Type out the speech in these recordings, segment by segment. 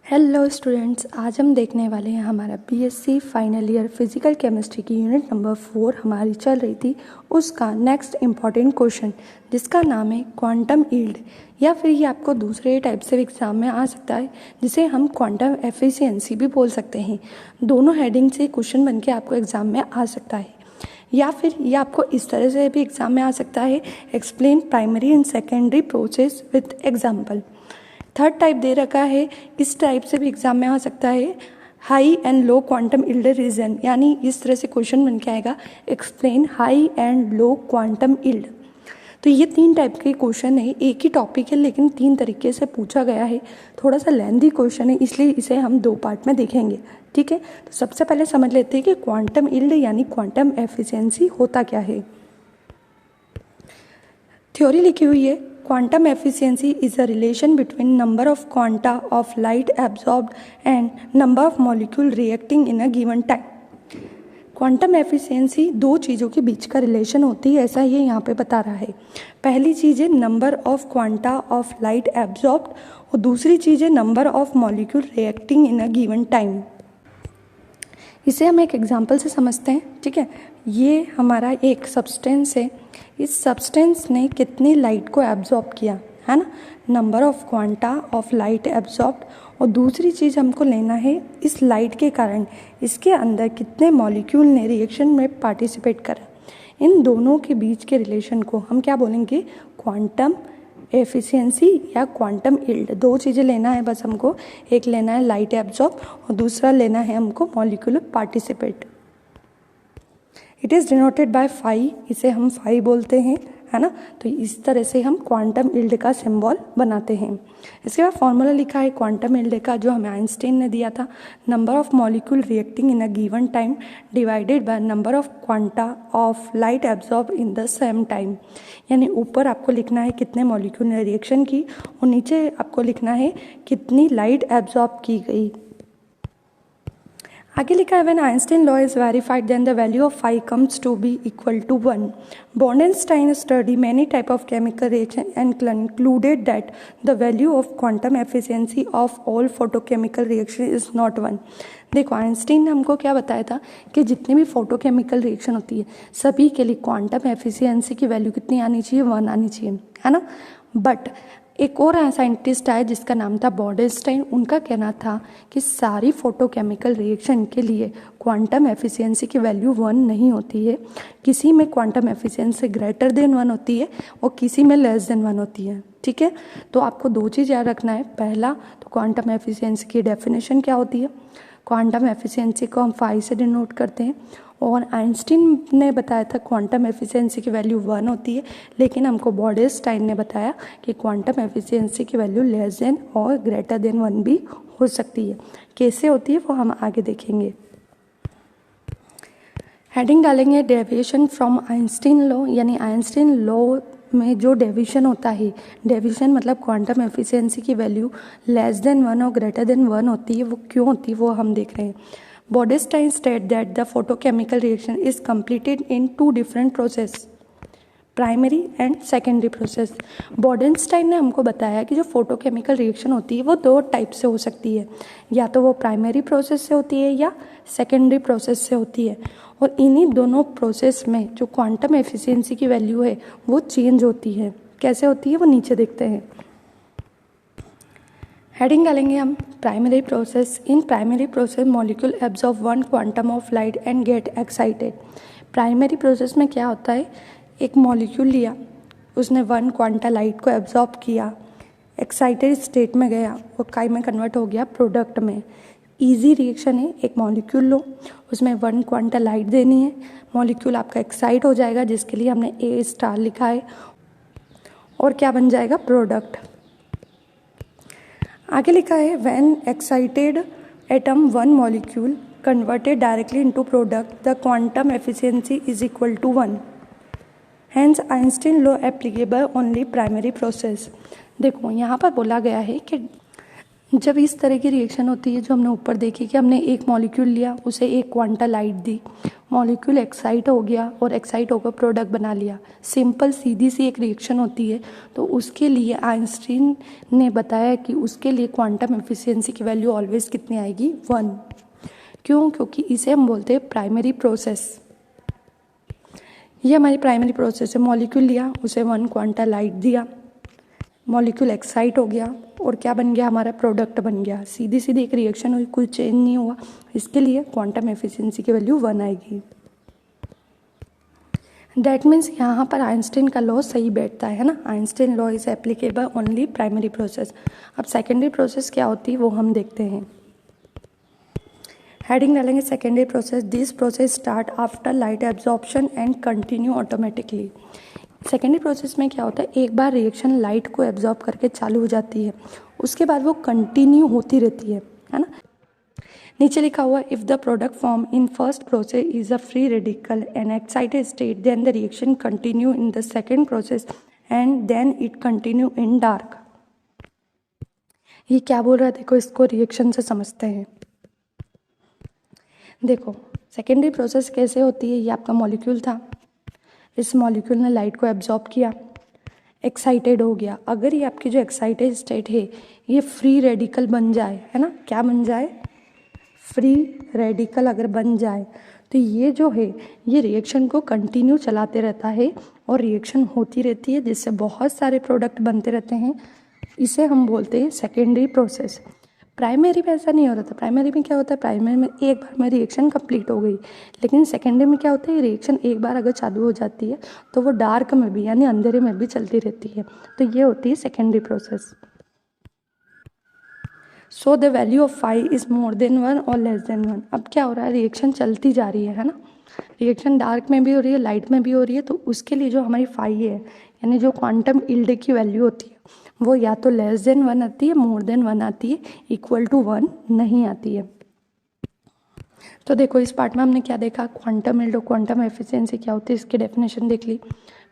Hello students, आज हम देखने वाले हैं हमारा BSc final year physical chemistry की यूनिट नंबर 4 हमारी चल रही थी। उसका नेक्स्ट इम्पॉर्टेंट क्वेश्चन जिसका नाम है क्वांटम यील्ड, या फिर ये आपको दूसरे टाइप से एग्जाम में आ सकता है जिसे हम क्वांटम एफिशिएंसी भी बोल सकते हैं। दोनों हेडिंग से क्वेश्चन बन के आपको एग्जाम में आ सकता है, या फिर ये आपको इस तरह से भी एग्जाम में आ सकता है, explain primary and secondary process with example. Third type दे रखा है, इस टाइप से भी एग्जाम में आ सकता है, high and low quantum yield region, यानी इस तरह से क्वेश्चन बन के आएगा, explain high and low quantum yield. तो ये तीन टाइप के क्वेश्चन है, एक ही टॉपिक है लेकिन तीन तरीके से पूछा गया है। थोड़ा सा लेंथी क्वेश्चन है, इसलिए इसे हम दो पार्ट में देखेंगे। ठीक है, तो सबसे पहले समझ लेते हैं कि क्वांटम यील्ड यानी क्वांटम एफिशिएंसी होता क्या है। थ्योरी लिखी हुई है, quantum efficiency is a relation between number of quanta of light absorbed and number of molecule reacting in a given time। Quantum efficiency दो चीज़ों के बीच का रिलेशन होती है, ऐसा ये यहाँ पे बता रहा है। पहली चीज़ है number of quanta of light absorbed, और दूसरी चीज़ है number of molecule reacting in a given time. इसे हम एक एग्जांपल से समझते हैं। ठीक है, ये हमारा एक सब्सटेंस है, इस सब्सटेंस ने कितनी लाइट को एब्जॉर्ब किया है ना, number of quanta of light absorbed, और दूसरी चीज़ हमको लेना है इस लाइट के कारण इसके अंदर कितने मॉलिक्यूल ने रिएक्शन में पार्टिसिपेट करा। इन दोनों के बीच के रिलेशन को हम क्या बोलेंगे, क्वांटम एफिशिएंसी या क्वांटम यील्ड। दो चीज़ें लेना है बस हमको, एक लेना है लाइट एब्जॉर्ब और दूसरा लेना है हमको molecular participate. It is denoted by phi, इसे हम फाई बोलते हैं, है ना। तो इस तरह से हम क्वांटम यील्ड का सिंबल बनाते हैं। इसके बाद फॉर्मूला लिखा है क्वांटम यील्ड का, जो हमें आइंस्टीन ने दिया था, number of molecule reacting in a given time divided by number of quanta of light absorb in the same time. यानी ऊपर आपको लिखना है कितने मॉलिक्यूल ने रिएक्शन की, और नीचे आपको लिखना है कितनी लाइट एब्जॉर्ब की गई। आगे लिखा है when Einstein law is verified then the value of phi comes to be equal to 1। Bornstein study many type of chemical reaction and concluded that the value of quantum efficiency of all photochemical reaction is not 1। देखो, Einstein ने हमको क्या बताया था कि जितनी भी photochemical reaction होती है सभी के लिए क्वांटम एफिशिएंसी की वैल्यू कितनी आनी चाहिए, 1 आनी चाहिए, है ना। बट एक और साइंटिस्ट आए जिसका नाम था बोर्नस्टाइन, उनका कहना था कि सारी फोटोकेमिकल रिएक्शन के लिए क्वांटम एफिशिएंसी की वैल्यू 1 नहीं होती है। किसी में क्वांटम एफिशिएंसी ग्रेटर देन 1 होती है और किसी में लेस देन 1 होती है। ठीक है, तो आपको दो चीज़ याद रखना है। पहला तो क्वांटम एफिशिएंसी की डेफिनेशन क्या होती है, क्वांटम एफिशिएंसी को हम फाई से डिनोट करते हैं, और आइंस्टीन ने बताया था क्वांटम एफिशिएंसी की वैल्यू 1 होती है, लेकिन हमको बोर्नस्टाइन ने बताया कि क्वांटम एफिशिएंसी की वैल्यू लेस देन और ग्रेटर देन 1 भी हो सकती है। कैसे होती है वो हम आगे देखेंगे। हेडिंग डालेंगे डेविएशन फ्रॉम आइंस्टीन लॉ, यानी आइंस्टीन लॉ में जो डेविएशन होता है, डेविएशन मतलब क्वांटम एफिशिएंसी की वैल्यू लेस देन 1 और ग्रेटर देन 1 होती है, वो क्यों होती है वो हम देख रहे हैं। Bornstein state that the photochemical reaction is completed in 2 different process, primary and secondary process. Bornstein ने हमको बताया कि जो फोटोकेमिकल रिएक्शन होती है वो दो टाइप से हो सकती है, या तो वो प्राइमरी प्रोसेस से होती है या सेकेंडरी प्रोसेस से होती है, और इन्हीं दोनों प्रोसेस में जो क्वांटम एफिशिएंसी की वैल्यू है वो चेंज होती है। कैसे होती है वो नीचे देखते हैं। हेडिंग डालेंगे हम primary process. In primary process molecule absorb 1 quantum of light and get excited. Primary process में क्या होता है, एक मॉलिक्यूल लिया, उसने 1 क्वांटा लाइट को एब्जॉर्ब किया, एक्साइटेड स्टेट में गया, वो काय में कन्वर्ट हो गया प्रोडक्ट में। इजी रिएक्शन है, एक मॉलिक्यूल लो, उसमें 1 क्वांटा लाइट देनी है, मॉलिक्यूल आपका एक्साइट हो जाएगा, जिसके लिए हमने ए स्टार लिखा है, और क्या बन जाएगा, प्रोडक्ट। आगे लिखा है when excited atom 1 molecule converted directly into product the quantum efficiency is equal to 1। Hence Einstein law applicable only primary process. देखो, यहाँ पर बोला गया है कि जब इस तरह की रिएक्शन होती है जो हमने ऊपर देखी कि हमने एक मॉलिक्यूल लिया, उसे 1 क्वांटा लाइट दी, मॉलिक्यूल एक्साइट हो गया और एक्साइट होकर प्रोडक्ट बना लिया। सिंपल सीधी सी एक रिएक्शन होती है। तो उसके लिए आइंस्टीन ने बताया कि उसके लिए क्वांटम एफिशिएंसी की वैल्यू ऑलवेज कितनी आएगी, 1। क्यों? क्योंकि इसे हम बोलते हैं प्राइमरी प्रोसेस। ये हमारी प्राइमरी प्रोसेस है। मॉलिक्यूल लिया, उसे 1 क्वांटा लाइट दिया, मॉलिक्यूल एक्साइट हो गया और क्या बन गया, हमारा प्रोडक्ट बन गया। सीधी सीधी एक रिएक्शन हुई, कुछ चेंज नहीं हुआ। इसके लिए क्वांटम एफिशिएंसी की वैल्यू 1 आएगी। दैट मीन्स यहाँ पर आइंस्टीन का लॉ सही बैठता है ना। Einstein law is applicable only primary process. अब सेकेंडरी प्रोसेस क्या होती है वो हम देखते हैं। हेडिंग डालेंगे secondary process. This process start after light absorption and continue automatically. Secondary process में क्या होता है, एक बार रिएक्शन लाइट को एब्जॉर्ब करके चालू हो जाती है, उसके बाद वो कंटिन्यू होती रहती है ना। नीचे लिखा हुआ, if the product form in first process is a free radical and excited state, then the reaction continue in the second process and then it continue in dark. ये क्या बोल रहा है, देखो इसको रिएक्शन से समझते हैं। देखो सेकेंडरी प्रोसेस कैसे होती है। ये आपका मॉलिक्यूल था, इस मॉलिक्यूल ने लाइट को एब्जॉर्ब किया, एक्साइटेड हो गया। अगर ये आपकी जो एक्साइटेड स्टेट है ये फ्री रेडिकल बन जाए, है ना, क्या बन जाए, फ्री रेडिकल अगर बन जाए, तो ये जो है ये रिएक्शन को कंटिन्यू चलाते रहता है और रिएक्शन होती रहती है, जिससे बहुत सारे प्रोडक्ट बनते रहते हैं। इसे हम बोलते हैं सेकेंडरी प्रोसेस। प्राइमरी में ऐसा नहीं हो रहा था। प्राइमरी में क्या होता है, प्राइमरी में एक बार में रिएक्शन कंप्लीट हो गई, लेकिन सेकेंडरी में क्या होता है, रिएक्शन एक बार अगर चालू हो जाती है तो वो डार्क में भी यानी अंधेरे में भी चलती रहती है। तो ये होती है secondary process. So the value of phi is more than 1 और लेस देन 1। अब क्या हो रहा है, रिएक्शन चलती जा रही है ना। रिएक्शन डार्क में भी हो रही है, लाइट में भी हो रही है। तो उसके लिए जो हमारी फाई है यानी जो क्वांटम यील्ड की वैल्यू होती है वो या तो लेस देन 1 आती है, मोर देन 1 आती है, इक्वल टू 1 नहीं आती है। तो देखो इस पार्ट में हमने क्या देखा, क्वांटम यील्ड और क्वांटम एफिशिएंसी क्या होती है, इसकी डेफिनेशन देख ली,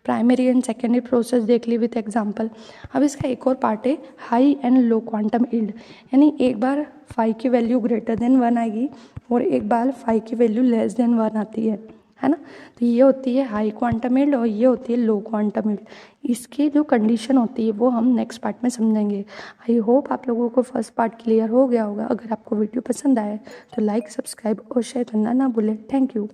प्राइमरी एंड सेकेंडरी प्रोसेस देख ली विथ एग्जांपल। अब इसका एक और पार्ट है high and low quantum yield, यानी एक बार फाई की वैल्यू ग्रेटर देन 1 आएगी और एक बार फाई की वैल्यू लेस देन 1 आती है ना। तो ये होती है हाई क्वांटम यील्ड और ये होती है लो क्वांटम यील्ड। इसकी जो कंडीशन होती है वो हम नेक्स्ट पार्ट में समझेंगे। आई होप आप लोगों को फर्स्ट पार्ट क्लियर हो गया होगा। अगर आपको वीडियो पसंद आए तो लाइक, सब्सक्राइब और शेयर करना ना भूलें। Thank you.